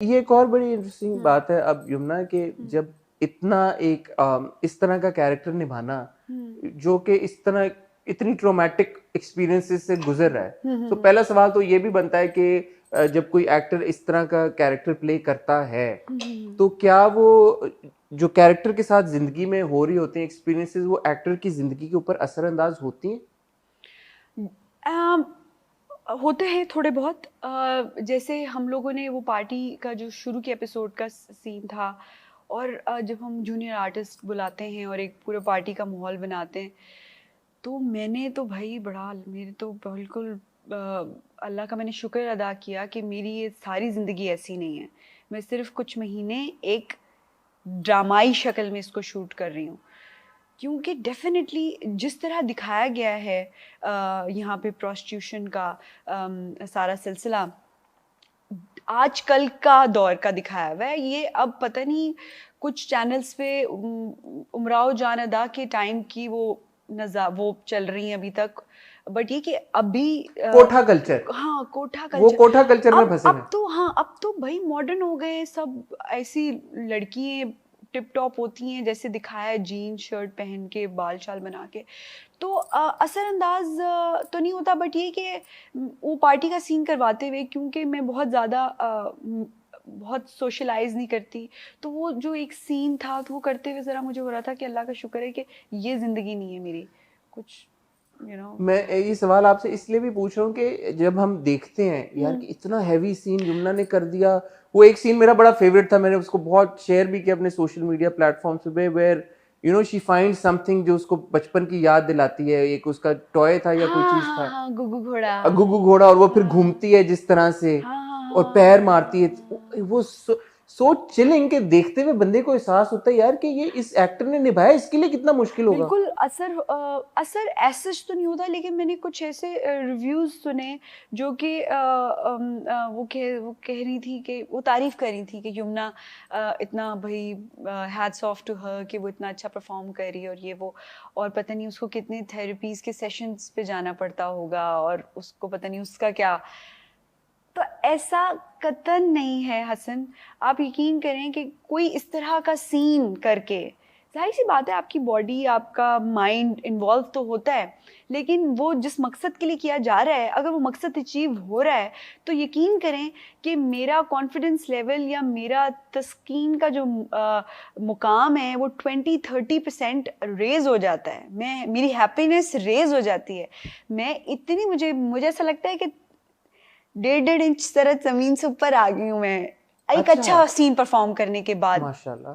ये एक और बड़ी इंटरेस्टिंग बात है अब यमुना के जब इतना एक इस तरह का कैरेक्टर निभाना जो कि इस तरह इतनी ट्रोमैटिक एक्सपीरियंसेस से गुजर रहा है, तो पहला सवाल तो ये भी बनता है कि जब कोई एक्टर इस तरह का कैरेक्टर प्ले करता है तो क्या वो जो कैरेक्टर के साथ जिंदगी में हो रही होती हैं एक्सपीरियंसेस वो एक्टर की जिंदगी के ऊपर असरअंदाज होती हैं? होते हैं थोड़े बहुत। जैसे हम लोगों ने वो पार्टी का जो शुरू के एपिसोड का सीन था और जब हम जूनियर आर्टिस्ट बुलाते हैं और एक पूरा पार्टी का माहौल बनाते हैं, तो मैंने तो भाई बड़ा मेरे तो बिल्कुल अल्लाह का मैंने शुक्र अदा किया कि मेरी ये सारी ज़िंदगी ऐसी नहीं है। मैं सिर्फ कुछ महीने एक ड्रामाई शक्ल में इसको शूट कर रही हूँ, क्योंकि डेफिनेटली जिस तरह दिखाया गया है यहाँ पे प्रोस्टिट्यूशन का सारा सिलसिला आजकल का दौर का दिखाया हुआ है। ये अब पता नहीं कुछ चैनल्स पे उमराव जान अदा के टाइम की वो चल रही हैं अभी तक, बट ये कि अभी कोठा कल्चर, हाँ कोठा कल्चर, वो कोठा कल्चर में फंसे हैं। अब तो भाई मॉडर्न हो गए सब, ऐसी लड़कियां टिप टॉप होती हैं जैसे दिखाया है, जीन शर्ट पहन के बाल शाल बना के, तो असरअंदाज तो नहीं होता। बट ये कि वो पार्टी का सीन करवाते हुए, क्योंकि मैं बहुत ज़्यादा बहुत सोशलाइज नहीं करती, तो वो जो एक सीन था तो वो करते हुए ज़रा मुझे हो रहा था कि अल्लाह का शुक्र है कि ये ज़िंदगी नहीं है मेरी कुछ मैं ये सवाल आपसे इसलिए भी पूछ रहा हूँ कि जब हम देखते हैं यार कि इतना हैवी सीन यमुना ने कर दिया। वो एक सीन मेरा बड़ा फेवरेट था, मैंने उसको बहुत शेयर भी किया अपने सोशल मीडिया प्लेटफॉर्म्स पे, where you know she find something जो उसको बचपन की याद दिलाती है। एक उसका टॉय था या कोई चीज था, गुगु घोड़ा, गुगु घोड़ा, और वो फिर घूमती है जिस तरह से और पैर मारती है, वो सो चिलिंग के देखते हुए बंदे को एहसास होता है यार कि ये इस एक्टर ने निभाया, इसके लिए कितना मुश्किल होगा। बिल्कुल असर ऐसा तो नहीं होता, लेकिन मैंने कुछ ऐसे रिव्यूज सुने जो कि वो कह रही थी कि वो तारीफ कर रही थी कि यमुना इतना भाई हैट्स ऑफ टू हर कि वो इतना अच्छा परफॉर्म कर रही है और ये वो, और पता नहीं उसको कितने थेरेपीज के सेशंस पे जाना पड़ता होगा और उसको पता नहीं उसका क्या। तो ऐसा कतन नहीं है हसन, आप यकीन करें कि कोई इस तरह का सीन करके, जाहिर सी बात है आपकी बॉडी आपका माइंड इन्वॉल्व तो होता है, लेकिन वो जिस मकसद के लिए किया जा रहा है अगर वो मकसद अचीव हो रहा है तो यकीन करें कि मेरा कॉन्फिडेंस लेवल या मेरा तस्कीन का जो मुकाम है वो 20-30% रेज हो जाता है। मेरी हैप्पीनेस रेज हो जाती है। मैं इतनी मुझे ऐसा लगता है कि 1.5 इंच सरहद जमीन से ऊपर आ गई हूँ मैं एक अच्छा सीन परफॉर्म करने के बाद, माशाल्लाह।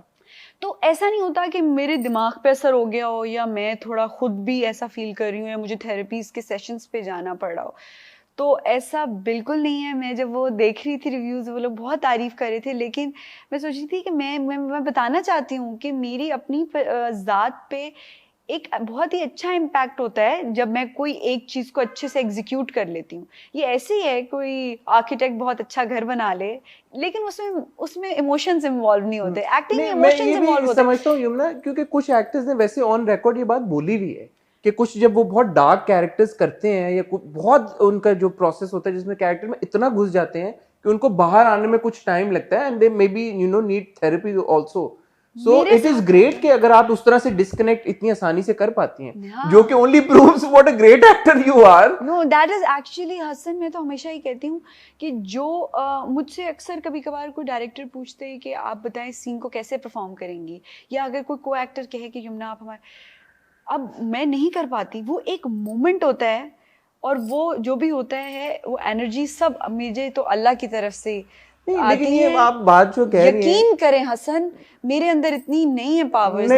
तो ऐसा नहीं होता कि मेरे दिमाग पे असर हो गया हो या मैं थोड़ा खुद भी ऐसा फील कर रही हूँ या मुझे थेरेपीज के सेशंस पे जाना पड़ रहा हो, तो ऐसा बिल्कुल नहीं है। मैं जब वो देख रही थी रिव्यूज़, वो लोग बहुत तारीफ़ कर रहे थे, लेकिन मैं सोच रही थी कि मैं बताना चाहती हूँ कि मेरी अपनी ज़ात पे एक बहुत ही अच्छा इम्पैक्ट होता है जब मैं कोई एक चीज़ को अच्छे से एग्जीक्यूट कर लेती हूँ। ये ऐसे ही है कोई आर्किटेक्ट बहुत अच्छा घर बना ले, लेकिन उसमें इमोशंस इन्वॉल्व नहीं होते, एक्टिंग में इमोशंस इन्वॉल्व होते हैं। समझता हूँ यमुना, क्योंकि कुछ एक्टर्स ने वैसे ऑन रिकॉर्ड ये बात बोली भी है कि कुछ जब वो बहुत डार्क कैरेक्टर्स करते हैं या बहुत उनका जो प्रोसेस होता है जिसमें कैरेक्टर में इतना घुस जाते हैं कि उनको बाहर आने में कुछ टाइम लगता है, and they may be need therapy also. So it is great कि अगर आप उस तरह से डिस्कनेक्ट इतनी आसानी से कर पाती हैं, जो कि only proves what a great actor you are. No that is actually Hasan, मैं तो हमेशा ही कहती हूँ कि जो मुझसे अक्सर कभी कभार कोई डायरेक्टर पूछते हैं कि आप बताएं सीन को कैसे परफॉर्म करेंगी, या अगर कोई एक्टर कहे कि यमुना आप हमारे, अब मैं नहीं कर पाती। वो एक मोमेंट होता है और वो जो भी होता है वो एनर्जी सब मुझे तो अल्लाह की तरफ से लेकिन ये आप बात जो कह रही हैं, यकीन करें हसन मेरे अंदर इतनी नहीं है पावर्स।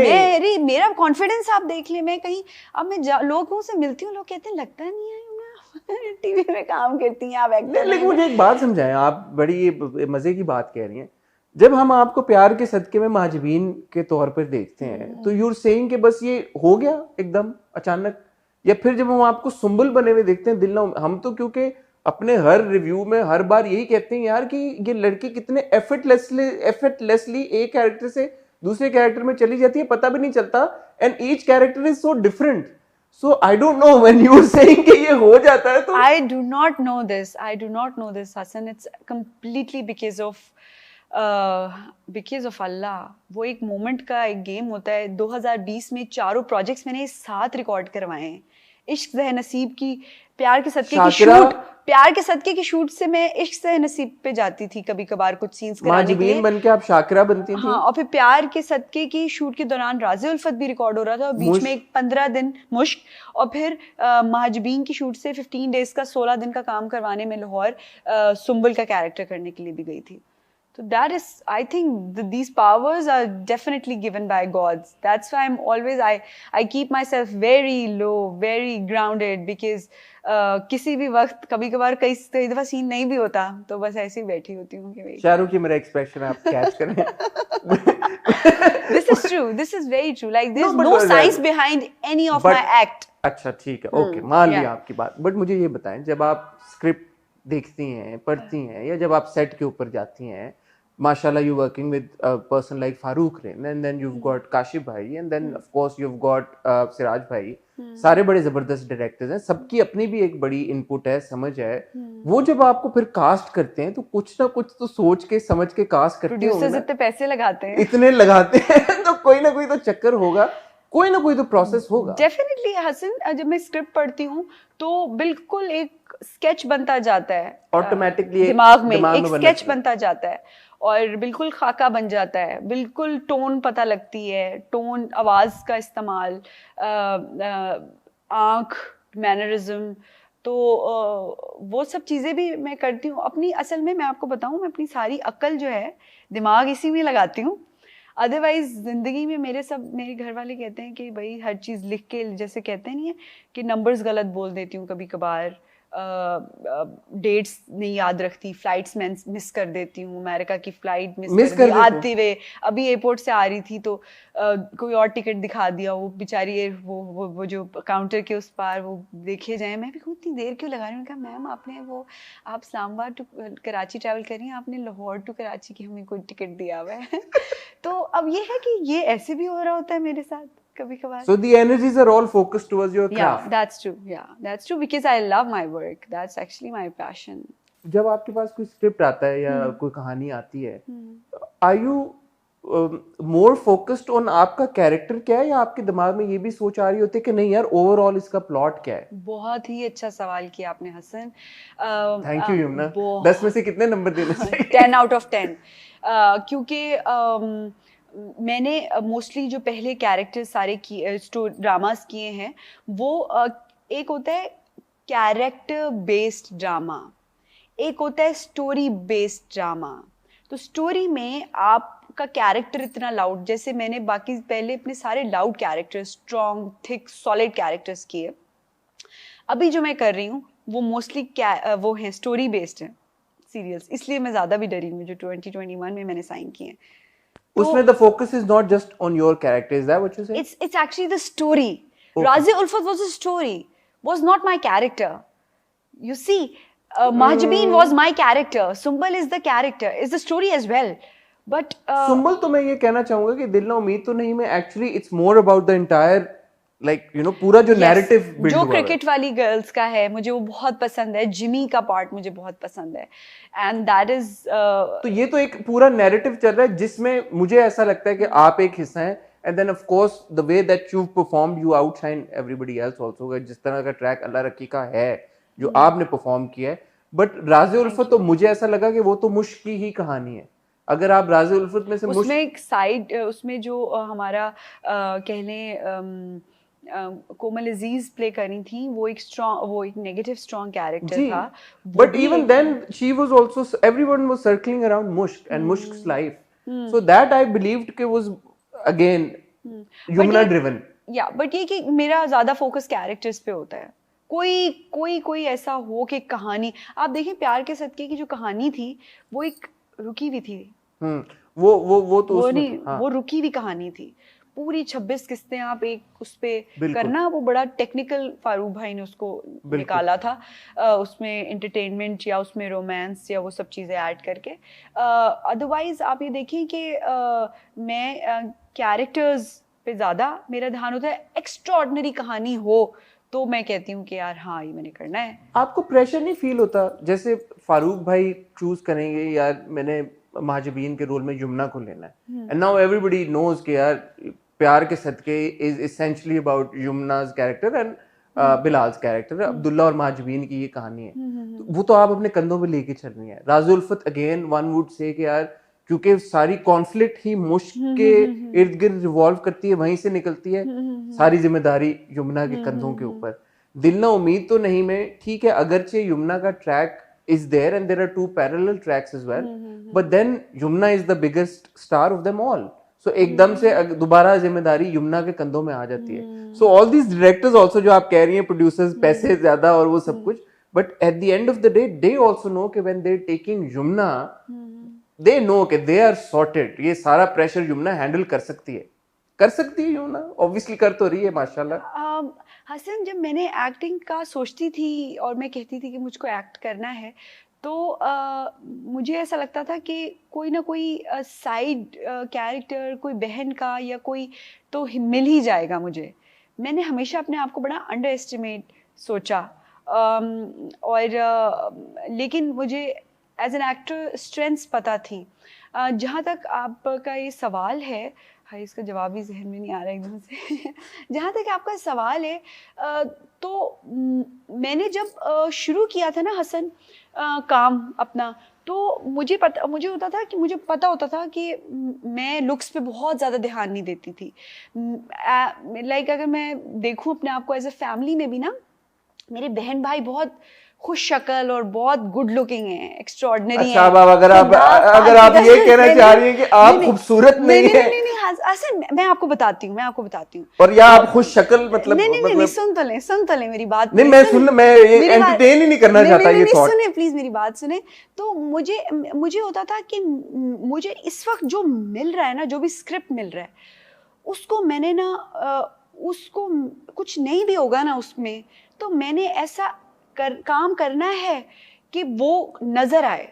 मेरा कॉन्फिडेंस आप देख ले, मैं कहीं अब मैं लोगों से मिलती हूँ, लोग कहते हैं लगता नहीं है टीवी में काम करती हैं आप एक्टर। लेकिन मुझे एक बात समझाएं, आप बड़ी मजे की बात कह रही हैं। जब हम आपको प्यार के सदके में महाजबीन के तौर पर देखते हैं तो यूर सेइंग कि बस ये हो गया एकदम अचानक, या फिर जब हम आपको सुंबुल बने हुए देखते हैं दिल ना, हम तो क्योंकि अपने हर रिव्यू में हर बार यही कहते हैं यार कि ये लड़की कितने एफर्टलेसली एक कैरेक्टर से दूसरे कैरेक्टर में चली जाती है, पता भी नहीं चलता, and each character is so different. So I don't know when you are saying कि ये हो जाता है तो I do not know this Hassan, it's completely because of because of Allah, वो एक मोमेंट का एक गेम होता है। 2020 में 4 प्रोजेक्ट्स मैंने साथ रिकॉर्ड करवाए हैं। इश्क ज़ह नसीब की, प्यार के सदके की शाकिरा- शूट, प्यार के सदके की शूट से मैं इश्क ज़ह नसीब पे जाती थी कभी कभार कुछ सीन्स कराने के माजिबीन लिए। बन के आप शाकिरा बनती थी। हाँ, और फिर प्यार के सदके की शूट के दौरान राज़े उल्फत भी रिकॉर्ड हो रहा था, और बीच में एक 15 दिन मुश्क, और फिर महाजबीन की शूट से 15 डेज का 16 दिन का काम करवाने में लाहौर सुंबल का कैरेक्टर करने के लिए भी गई थी। So that is, I think these powers are definitely given by gods. That's why I'm always, I keep myself very low, very grounded, because किसी भी वक्त कभी कभार कई दफा सीन नहीं भी होता तो बस ऐसे ही बैठी होती हूँ कि भाई शाहरुख की मेरा एक्सप्रेशन आप कैच करें। this is true, this is very true, like there's but no science behind any of my act. अच्छा ठीक है, ओके, मान लिया yeah. आपकी बात। बट मुझे ये बताएं, जब आप स्क्रिप्ट देखती हैं, पढ़ती हैं, या जब आप सेट के ऊपर जाती हैं, माशाल्लाह you working with person like Farooq Rind, and then you've got Kashif भाई, and then of course you've got Siraj भाई, सारे बड़े जबरदस्त डायरेक्टर्स हैं, सबकी अपनी भी एक बड़ी इनपुट है, समझ है। वो जब आपको फिर कास्ट करते हैं तो कुछ ना कुछ तो सोच के समझ के कास्ट करते होंगे प्रोड्यूसर्स ना, इतने पैसे लगाते हैं, इतने लगाते हैं तो कोई ना कोई तो चक्कर होगा, कोई ना कोई तो प्रोसेस होगा। डेफिनेटली हसन, जब मैं स्क्रिप्ट पढ़ती हूँ तो बिल्कुल एक स्केच बनता जाता है ऑटोमेटिकली दिमाग में एक बनना स्केच चाहिए। बनता जाता है और बिल्कुल खाका बन जाता है, बिल्कुल टोन पता लगती है, टोन, आवाज का इस्तेमाल, आंख, मैनरिज्म, तो वो सब चीज़ें भी मैं करती हूँ अपनी। असल में मैं आपको बताऊँ, मैं अपनी सारी अक्ल जो है दिमाग इसी में लगाती हूँ। अदरवाइज जिंदगी में मेरे घर वाले कहते हैं कि भाई हर चीज़ लिख के, जैसे कहते नहीं है कि नंबर्स गलत बोल देती हूँ कभी कभार, डेट्स नहीं याद रखती, फ्लाइट्स में मिस कर देती हूँ, अमेरिका की फ्लाइट मिस कर दी आते हुए, अभी एयरपोर्ट से आ रही थी तो कोई और टिकट दिखा दिया, वो बेचारी वो जो काउंटर के उस पार वो देखे जाए, मैं भी इतनी देर क्यों लगा रही हूँ। कहा मैम आपने आप इस्लामाबाद टू कराची ट्रैवल कर रही हैं, आपने लाहौर टू कराची की हमें कोई टिकट दिया हुआ है। तो अब ये है कि ये ऐसे भी हो रहा होता है मेरे साथ कभी कभार। So the energies are all focused towards your craft. Yeah, that's true. Yeah, that's true because I love my work. That's actually my passion. जब आपके पास कोई स्क्रिप्ट आता है या कोई कहानी आती है, are you more focused on आपका कैरेक्टर क्या है, या आपके दिमाग में ये भी सोच आ रही होती है कि नहीं यार ओवरऑल इसका प्लॉट क्या है? बहुत ही अच्छा सवाल किया आपने हसन। Thank you Yamuna. 10 में से कितने नंबर देने चाहिए? 10 out of 10। क्योंकि मैंने मोस्टली जो पहले कैरेक्टर्स सारे ड्रामास किए हैं, वो एक होता है कैरेक्टर बेस्ड ड्रामा, एक होता है स्टोरी बेस्ड ड्रामा। तो स्टोरी में आपका कैरेक्टर इतना लाउड, जैसे मैंने बाकी पहले अपने सारे loud characters, strong, thick, solid characters किए। अभी जो मैं कर रही हूँ वो मोस्टली वो हैं स्टोरी बेस्ड हैं सीरियल्स, इसलिए मैं ज़्यादा भी डरी हूँ जो 2021 में मैंने साइन किए हैं। उसमें the focus is not just on your character, is that what you say? It's actually the story. Okay. Razi Ulfat was a story, was not my character. You see, Mahjabeen was my character. Sumbal is the character, is the story as well. But Sumbal तो मैं ये कहना चाहूंगा कि दिल ना उम्मीद तो नहीं में actually it's more about the entire like you know पूरा जो नैरेटिव बिल्ड जो हुआ है। क्रिकेट वाली गर्ल्स का है मुझे वो बहुत पसंद है, जिमी का पार्ट मुझे बहुत पसंद है, एंड दैट इज तो ये तो एक पूरा नैरेटिव चल रहा है जिसमें मुझे ऐसा लगता है कि आप एक हिस्सा हैं, and then of course the way that you performed you outshine everybody else also. जिस तरह का ट्रैक अल्लाह रखी का है जो आपने परफॉर्म किया है, बट राज़े उल्फत तो मुझे ऐसा लगा कि वो तो मुश्क की ही कहानी है। अगर आप राज़े उल्फत में से उसमें एक साइड, उसमें जो हमारा कह लें कोमल अजीज प्ले करी थी, वो एक नेगेटिव स्ट्रॉन्ग कैरेक्टर था। But even then she was also, everyone was circling around Mushk and Mushk's life, so that I believed कि वाज अगेन यमुना ड्रिवन। या बट ये कि मेरा ज्यादा फोकस कैरेक्टर्स पे होता है। कोई ऐसा हो कि कहानी, आप देखें प्यार के सदके की जो कहानी थी वो एक रुकी हुई थी। वो तो वो नहीं, वो रुकी हुई कहानी थी। पूरी 26 किस्तें आप एक उस पे करना, वो बड़ा टेक्निकल फारूक भाई ने उसको निकाला था, उसमें एंटरटेनमेंट या उसमें रोमांस या वो सब चीज़ें ऐड करके। अदरवाइज आप ये देखिए कि मैं कैरेक्टर्स पे ज़्यादा मेरा ध्यान होता है। एक्स्ट्राऑर्डिनरी कहानी हो तो मैं कहती हूँ कि यार हाँ ये मैंने करना है। आपको प्रेशर नहीं फील होता जैसे फारूक भाई चूज करेंगे यार मैंने महाजबीन के रोल में यमुना को लेना है, एंड नाउ एवरीबडी नोज कि यार Pyar Ke Sadqay is essentially about Yamuna's character and Bilal's character, Abdullah और महाजबीन की ये कहानी है, तो वो तो आप अपने कंधों पे लेके चलनी है। राज़ी उल्फत अगेन वन वुड से कि यार क्योंकि सारी कॉन्फ्लिक्ट ही मुश्क के इर्द गिर्द रिवॉल्व करती है, वहीं से निकलती है, सारी जिम्मेदारी यमुना के कंधों के ऊपर। दिल ना उम्मीद तो नहीं में ठीक है, अगरचे यमुना का track is there and there are two parallel tracks as well, but then Yumna is the biggest star of them all, so एकदम से दोबारा जिम्मेदारी यमुना के कंधों में आ जाती है। so all these directors also जो आप कह रही हैं producers पैसे ज्यादा और वो सब कुछ, but at the end of the day they also know कि when they're taking Yumna they know कि they are sorted, ये सारा pressure यमुना handle कर सकती है यमुना, obviously कर तो रही है माशाल्लाह। हसन, जब मैंने एक्टिंग का सोचती थी और मैं कहती थी कि मुझको एक्ट करना है, तो मुझे ऐसा लगता था कि कोई ना कोई साइड कैरेक्टर, कोई बहन का या कोई तो मिल ही जाएगा मुझे। मैंने हमेशा अपने आप को बड़ा अंडर एस्टिमेट सोचा, और लेकिन मुझे एज एन एक्टर स्ट्रेंथ्स पता थी। जहाँ तक आपका ये सवाल है, हाय इसका जवाब ही जहन में नहीं आ रहा एकदम से जहाँ तक आपका सवाल है, तो मैंने जब शुरू किया था ना हसन काम अपना, तो मुझे पता होता था कि मैं लुक्स पे बहुत ज़्यादा ध्यान नहीं देती थी। लाइक अगर मैं देखूं अपने आप को एज ए फैमिली में भी ना, मेरे बहन भाई बहुत खुश शक्ल और बहुत गुड लुकिंग है, एक्स्ट्रॉर्डिनरी है। अच्छा, अगर आप ये कहना चाह रही हैं कि आप खूबसूरत नहीं है, नहीं असल मैं आपको बताती हूँ और या आप खुश शक्ल मतलब नहीं सुन तो ले मेरी बात। नहीं, मैं ये एंटरटेन ही नहीं करना चाहता ये थॉट। सुने प्लीज मेरी बात सुने। तो मुझे होता था कि मुझे इस वक्त जो मिल रहा है ना, जो भी स्क्रिप्ट मिल रहा है, उसको मैंने ना उसको कुछ नहीं भी होगा ना उसमें, तो मैंने ऐसा काम करना है कि वो नजर आए।